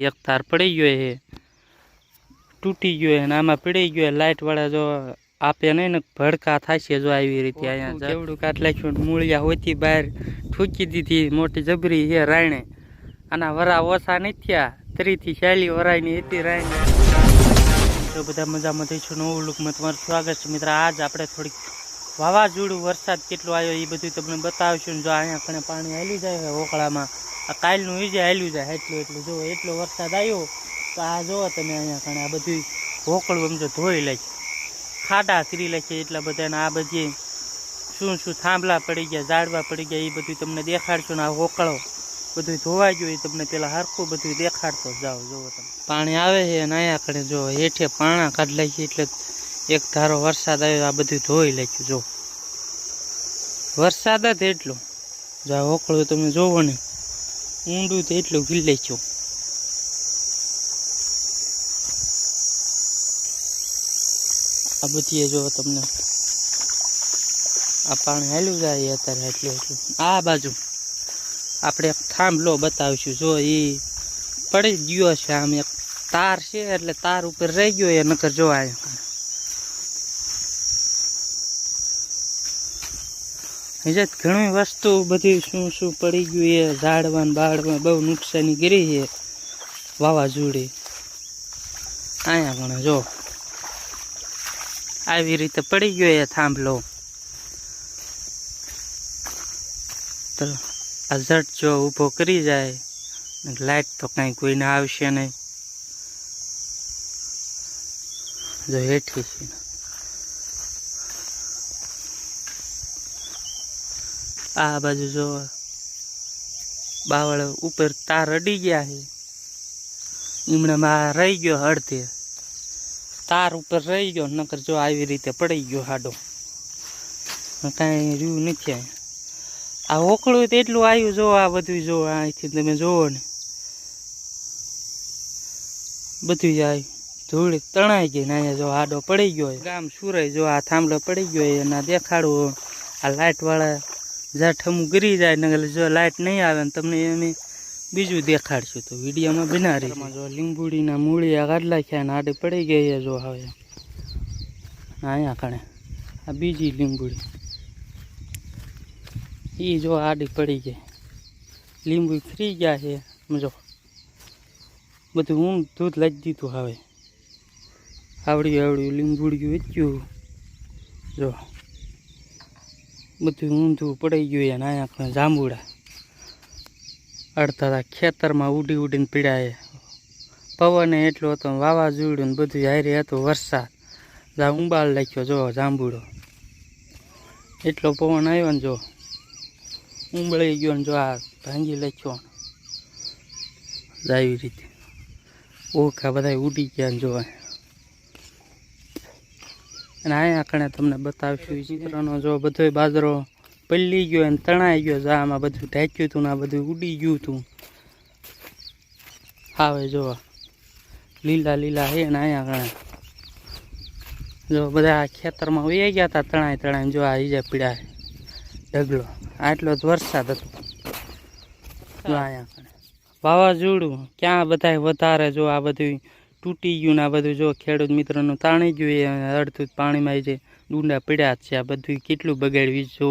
એક તાર પડી ગયો હે, તૂટી ગયો હે, અને આમાં પડી ગયો લાઇટ વાળા જો આપે નહીં ને ભડકા થશે જો આવી રીતે અહીંયા જેવડું કાટ લાખ્યું મૂળિયા હોતી બહાર ઠૂકી દીધી મોટી જબરી હે રાયણે. આના વરા ઓછા નથી થયા, 30 થી 40 વરાયની હતી રાયણે. તો બધા મજામાં થઈશું, નવું લુકમાં તમારું સ્વાગત છે મિત્ર. આજ આપણે થોડીક વાવાઝોડું વરસાદ કેટલો આવ્યો એ બધું તમને બતાવીશું. જો અહીંયા કણે પાણી હાલી જાય હોકળામાં, આ કાલનું વીજે હાલ્યું જાય એટલું જો એટલો વરસાદ આવ્યો. તો આ જોવો તમે અહીંયા કણે આ બધું હોકળું સમજો ધોઈ લે, ખાડા કરી લે છે એટલા બધા. આ બધી શું શું થાંભલા પડી ગયા, ઝાડવા પડી ગયા એ બધું તમને દેખાડશું. ને આ હોકળો બધું ધોવાઈ ગયું એ તમને પેલા હરખું બધું દેખાડતો જાઓ. જોવો તમે પાણી આવે છે અને અહીંયા કણે જો હેઠે પાણા કાઢી લે છે એટલે એક ધારો વરસાદ આવ્યો, આ બધું ધોઈ લેખ્યું. જો વરસાદ જ એટલો, જો આ હોકળું તમે જોવો ને ઊંડું તો એટલું ગીલ લેખ્યું. આ બધી જો તમને આ પાણી હાલ્યું જાય અત્યારે એટલું. આ બાજુ આપણે એક થાંભલો બતાવીશું. જો એ પડી ગયો છે, આમ એક તાર છે એટલે તાર ઉપર રહી ગયો એ નકર જો અહીંયા હજે ઘણી વસ્તુ બધી શું શું પડી ગયું એ ઝાડવાન બાળમાં બહુ નુકસાની કરી છે વાવાઝોડી. અહીંયા પણ જો આવી રીતે પડી ગયો એ થાંભલો. તો આ ઝટ જો ઊભો કરી જાય, લાઈટ તો કાંઈ કોઈને આવશે નહીં. જો હેઠી છે આ બાજુ જો બાવળ ઉપર તાર અડી ગયા છે, એમણામાં રહી ગયો અડધે તાર ઉપર રહી ગયો, નકર જો આવી રીતે પડી ગયો હાડો, કાંઈ રહ્યું નથી. આ હોકળું તો એટલું આવ્યું જો આ બધું જો અહીંથી તમે જોવો ને બધું જાય ધૂળ તણાઈ ગઈ ને અહીંયા જો હાડો પડી ગયો. ગામ સુરાય જો આ થાંભલો પડી ગયો એના દેખાડવું. આ લાઇટ વાળા જાઠમું ગરી જાય ને જો લાઇટ નહીં આવે ને તમને અમે બીજું દેખાડશું. તો વિડીયોમાં બના રહી. જો લીંબુડીના મૂળિયા કાઢલા છે ને આડે પડી ગઈ જો હવે અહીંયા કણે આ બીજી લીંબુડી એ જો આડી પડી ગઈ, લીંબુ ફરી ગયા છે. સમજો બધું ઊંઘ દૂધ લાગી દીધું. હવે આવડ્યું લીંબુડિયું વેચ્યું જો બધું ઊંધું પડી ગયું. અને અહીંયા જાંબુડા અડધા ખેતરમાં ઉડી ઉડીને પીડાય. પવન એટલો હતો, વાવાઝોડું ને બધું હારે હતું, વરસાદ જા ઉંબાળ નાખ્યો. જો જાંબુડો એટલો પવન આવ્યો ને જો ઉંબળી ગયો ને જો આ ભાંગી નાખ્યો આવી રીતે. ઓખા બધા ઉડી ગયા ને જો. અને અહીંયા કણે તમને બતાવશું ચિત્રનો જો બધો બાજરો પલ્લી ગયો અને તણાઈ ગયો. જા આમાં બધું ઢાંક્યું હતું ને આ બધું ઉડી ગયું હતું. આવે જો લીલા લીલા હે ને અહીંયા કણે જો બધા ખેતરમાં વહી ગયા હતા તણાઈ જો આ ઈજા પીડા ઢગલો. આટલો જ વરસાદ હતો. જો અહીંયા કણે વાવાઝોડું ક્યાં બધા વધારે જો આ બધું તૂટી ગયું ને આ બધું જો ખેડૂત મિત્રોનું તાણી ગયું એ અડધું પાણીમાં જે ડુંડા પીડ્યા છે. આ બધું કેટલું બગાડ્યું જો.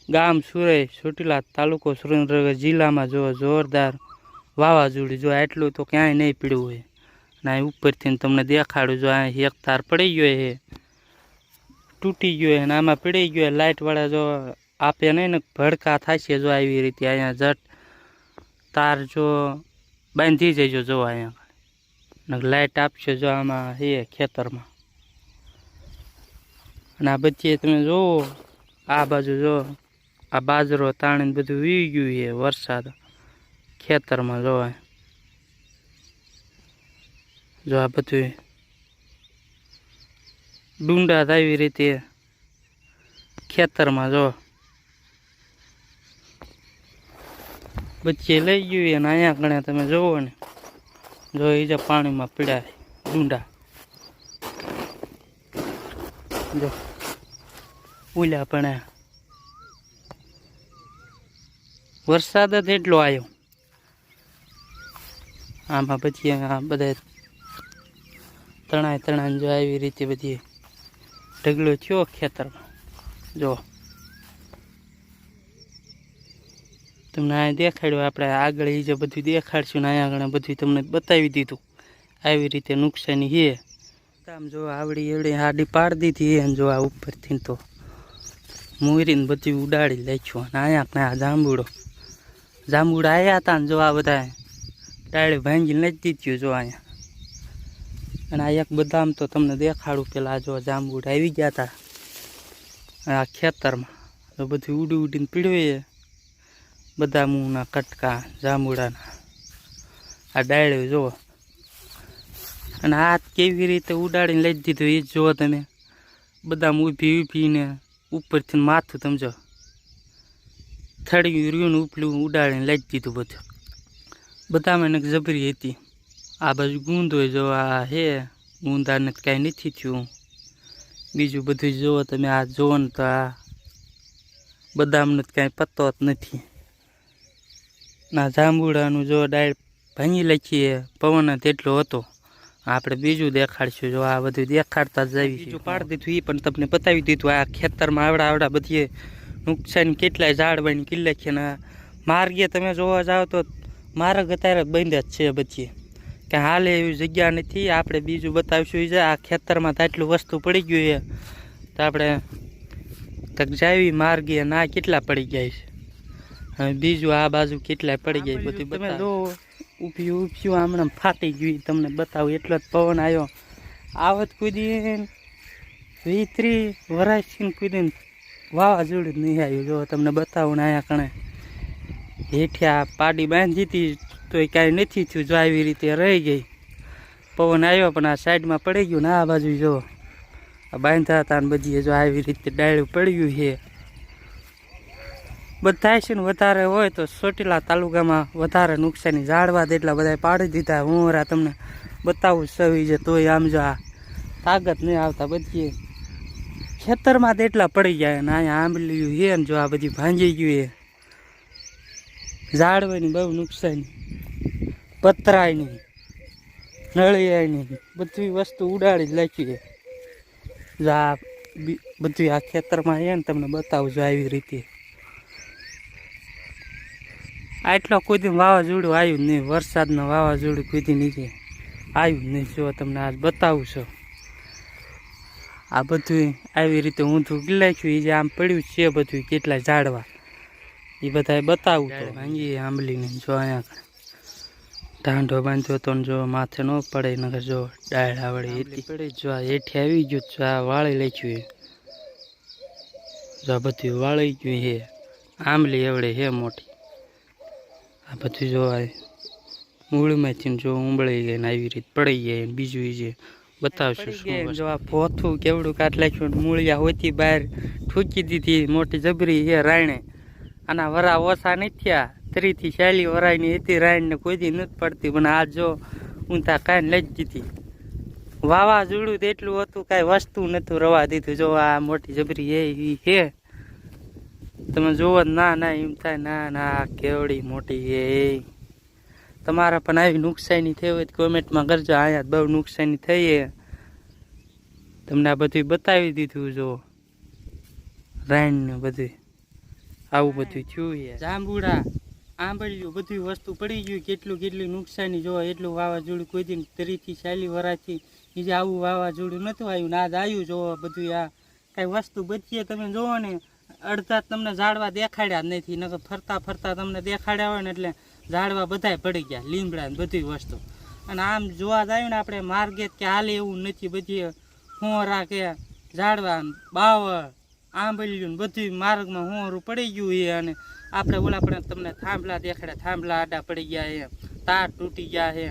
ગામ સુરત ચોટીલા તાલુકો સુરેન્દ્રનગર જિલ્લામાં જો જોરદાર વાવાઝોડું જો આટલું તો ક્યાંય નહીં પીડ્યું હોય. અને અહીં ઉપરથી તમને દેખાડું જો અહીં એક તાર પડી ગયો છે, તૂટી ગયો અને આમાં પડી ગયો લાઇટ વાળા જો આપે નહીં ને ભડકા થશે જો આવી રીતે. અહીંયા જટ તાર જો બાંધી જજો જો અહીંયા લાઇટ આપશે જો આમાં હે ખેતરમાં. અને આ બધી તમે જોવો આ બાજુ જો આ બાજરો તાણીને બધું વી ગયું છે વરસાદ ખેતરમાં. જો આ બધું ડુંડા આવી રીતે ખેતરમાં જો બચ્ચે લઈ ગયું. અને અહીંયા ગણે તમે જોવો ને જો એ જે પાણીમાં પીડાય ડુંડા જો ઉલ્યા. પણ વરસાદ જ એટલો આવ્યો આમાં પછી આ બધા તણાય જો આવી રીતે બધી ઢગલો થયો ખેતરમાં. જો તમને આ દેખાડ્યું, આપણે આગળ એ જે બધું દેખાડશું ને અહીંયા આગળ બધું તમને બતાવી દીધું. આવી રીતે નુકસાની છે. આમ જો આવડી એવડી હાડી પાડી દીધી અને જો આ ઉપરથી તો મોરીને બધું ઉડાડી લાખ્યું. અને અહીંયા આ જાંબુડા આવ્યા હતા ને જો આ બધા ડાળી ભાંગીને લઈ દીધું. જો અહીંયા અને આ એક બદામ તો તમને દેખાડું. પેલા જો જાંબુડા આવી ગયા હતા આ ખેતરમાં, તો બધું ઉડીને પીડવે બદામના કટકા જાંબુડાના આ ડાળ્યું જુઓ. અને હાથ કેવી રીતે ઉડાડીને લઈ દીધું એ જ જુઓ તમે. બદામ ઊભીને ઉપરથી માથું સમજો થળિયું રહ્યું ને ઉપલું ઉડાડીને લઈ દીધું બધું. બદામ એને જબરી હતી. આ બાજુ ગુંદ હોય જો આ હે ગુંદાને કાંઈ નથી થયું. બીજું બધું જુઓ તમે. આ જુઓ ને તો આ બદામનો કાંઈ પત્તો જ નથી. ના જાંબુડાનું જો ડાળ ભાંગી લખીએ પવન તેટલો હતો. આપણે બીજું દેખાડશું. જો આ બધું દેખાડતા જ આવી. બીજું પાડી દીધું એ પણ તમને બતાવી દીધું. આ ખેતરમાં આવડા બધી નુકસાન કેટલાય ઝાડવાની કિલ્લે છે. ને માર્ગે તમે જોવા જાઓ તો માર્ગ અત્યારે બંધ જ છે બધી, કે હાલે એવી જગ્યા નથી. આપણે બીજું બતાવીશું એ આ ખેતરમાં તો આટલું વસ્તુ પડી ગયું છે તો આપણે કંઈક જાવી માર્ગે ના કેટલા પડી ગયા છે. હવે બીજું આ બાજુ કેટલાય પડી ગયા બધું તમે જો. ઊભ્યું હમણાં ફાટી ગયું તમને બતાવું. એટલો જ પવન આવ્યો. આવત કુદીને 20-30 વર્ષથી કુદીને વાવાઝોડું નહીં આવ્યું. જો તમને બતાવું ને અહીંયા કણે હેઠિયા પાડી બાંધી હતી તો એ કાંઈ નથી થયું. જો આવી રીતે રહી ગઈ. પવન આવ્યો પણ આ સાઈડમાં પડી ગયું ને આ બાજુ જો આ બાંધ્યા હતા ને બધી જો આવી રીતે ડાળું પડ્યું છે. બધા છે ને વધારે હોય તો ચોટીલા તાલુકામાં વધારે નુકસાની. ઝાડવા એટલા બધા પાડી દીધા. હું તમને બતાવું સવી છે તોય આમ જો આ તાકાત નહીં આવતા. બધી ખેતરમાં તો એટલા પડી જાય ને અહીંયા આંબલિયું છે ને જો આ બધી ભાંગી ગયું છે. ઝાડવાની બહુ નુકસાની. પતરાય નહીં, નળિયાય નહીં, બધી વસ્તુ ઉડાડી જ નાખી છે. જો આ બધું આ ખેતરમાં છે ને તમને બતાવું જો આવી રીતે. આટલો કોઈ દી વાવાઝોડું આવ્યું જ નહીં. વરસાદનું વાવાઝોડું કોઈ દી નીચે આવ્યું જ નહીં. જો તમને આજ બતાવું છું. આ બધું આવી રીતે ઊંધું ગિલાખ્યું. એ જે આમ પડ્યું છે બધું કેટલા ઝાડવા એ બધા બતાવું તો ભાંગી આંબલીને. જો અહીંયા ઢાંઢો બાંધ્યો તો જો માથે ન પડે નગર જો ડાળ આવડે એટલી પડે. જો આ હેઠે આવી ગયું. જો આ વાળી લખ્યું જો બધું વાળી ગયું છે. આંબલી એવડે છે મોટી. આ બધું જો આ મૂળમાંથી જો ઉંબળી ગઈ ને આવી રીતે પડી જાય. બીજું એ જે બતાવશું. જો આ પોથું કેવડું કાઢ નાખ્યું. મૂળિયા હોતી બહાર ઠૂકી દીધી મોટી જબરી છે રાયણે. આના વરા ઓછા નથી થયા. 30 થી 40 વરાયની હતી રાયણને કોઈ દી નથી પડતી. પણ આ જો ઊંધા કાંઈ લઈ જ દીધી. વાવાઝોડું તો એટલું હતું કાંઈ વસ્તુ નતું રવા દીધું. જો આ મોટી જબરી એ છે તમે જોવો ના એમ થાય ના કેવડી મોટી છે. તમારા પણ આવી નુકસાની થઈ હોય તો કોમેન્ટમાં કરજો. અહીંયા બહુ નુકસાની થઈ છે. તમને આ બધું બતાવી દીધું. જો રાયણને બધું આવું બધું થયું છે. જાંબુડા આંબળિયું બધું વસ્તુ પડી ગયું. કેટલું નુકસાની જો. એટલું વાવાઝોડું કોઈ દિન 30 થી 40 વર્ષથી એ જે આવું વાવાઝોડું નહોતું આવ્યું ને આજ આવ્યું. જો બધું આ કાંઈ વસ્તુ બચીએ તમે જોવો ને અડધા તમને ઝાડવા દેખાડ્યા જ નથી. નકર ફરતા તમને દેખાડ્યા હોય ને એટલે ઝાડવા બધાય પડી ગયા. લીમડા ને બધી વસ્તુ. અને આમ જોવા જાય ને આપણે માર્ગે કે હાલે એવું નથી. બધી હોરા કે ઝાડવા બાવળ આંબલિયું બધું માર્ગમાં હોરું પડી ગયું છે. અને આપણે ઓલા પણ તમને થાંભલા દેખાડ્યા. થાંભલા આડા પડી ગયા છે. તાર તૂટી ગયા છે.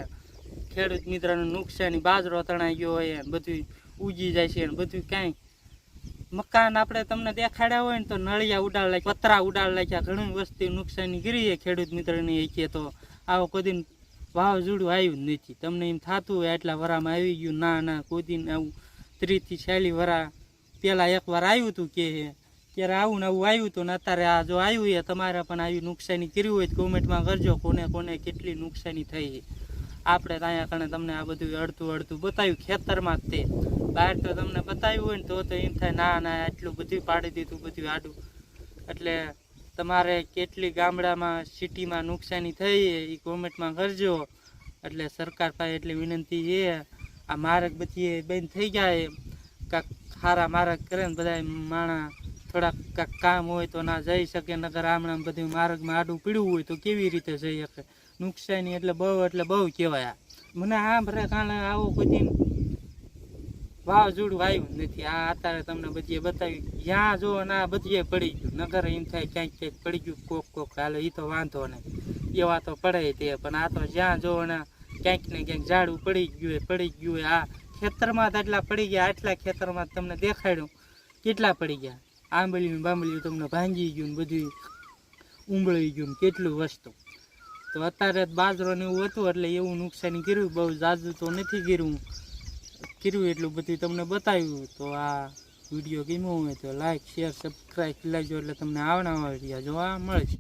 ખેડૂત મિત્રનું નુકસાની. બાજરો તણાઈ ગયો હોય બધું ઉગી જાય છે. બધું કાંઈ મકાન આપણે તમને દેખાડ્યા હોય ને તો નળિયા ઉડાડ નાખ્યા, પતરા ઉડાડ નાખ્યા. ઘણી વસ્તુ નુકસાની કરી છે ખેડૂત મિત્રની. છે તો આવો કોઈ દિન વાવાઝોડું આવ્યું જ નથી. તમને એમ થતું હોય આટલા વરામાં આવી ગયું. ના કોઈ દિન આવું 30 થી 40 વરા પહેલાં એકવાર આવ્યું હતું કે ત્યારે આવું ને આવું આવ્યું હતું ને અત્યારે આ જો આવ્યું એ તમારે પણ આવી નુકસાની કરી હોય તો કોમેન્ટમાં કરજો. કોને કેટલી નુકસાની થઈ છે. આપણે ત્યાં કણે તમને આ બધું અડધું બતાવ્યું ખેતરમાં જ તે બહાર તો તમને બતાવ્યું હોય ને તો એમ થાય ના આટલું બધું પાડી દીધું બધું આડું. એટલે તમારે કેટલી ગામડામાં સિટીમાં નુકસાની થઈ એ કોમેન્ટમાં કરજો. એટલે સરકાર પાસે એટલી વિનંતી છે આ માર્ગ બધી બંધ થઈ જાય કાંક સારા માર્ગ કરે ને બધા માણસ થોડાક કાંક કામ હોય તો ના જઈ શકે, નગર આમણાં બધું માર્ગમાં આડું પીડ્યું હોય તો કેવી રીતે જઈ શકે. નુકસાની એટલે બહુ કહેવાય. મને આ ભરે કારણે આવું બધી વાવઝોડું આવ્યું નથી. આ અત્યારે તમને બધી બતાવી જ્યાં જો ના બધીએ પડી ગયું. નગર એમ થાય ક્યાંક પડી ગયું કોક હાલો એ તો વાંધો નહીં એવા તો પડે તે, પણ આ તો જ્યાં જો ને ક્યાંક ને ક્યાંક ઝાડું પડી ગયું. આ ખેતરમાં આટલા પડી ગયા, આટલા ખેતરમાં તમને દેખાડ્યું કેટલા પડી ગયા. આંબલિયું બાંબલિયું તમને ભાંગી ગયું, બધું ઉંબળી ગયું, કેટલું વસ્તુ. તો અત્યારે બાજરો ને એવું હતું એટલે એવું નુકસાની કર્યું, બહુ જાજુ તો નથી કર્યું એટલું બધું તમને બતાવ્યું. તો આ વિડીયો ગમ્યો હોય તો લાઈક શેર સબસ્ક્રાઈબ કરજો એટલે તમને આવનારા વિડીયો જોવા મળે છે.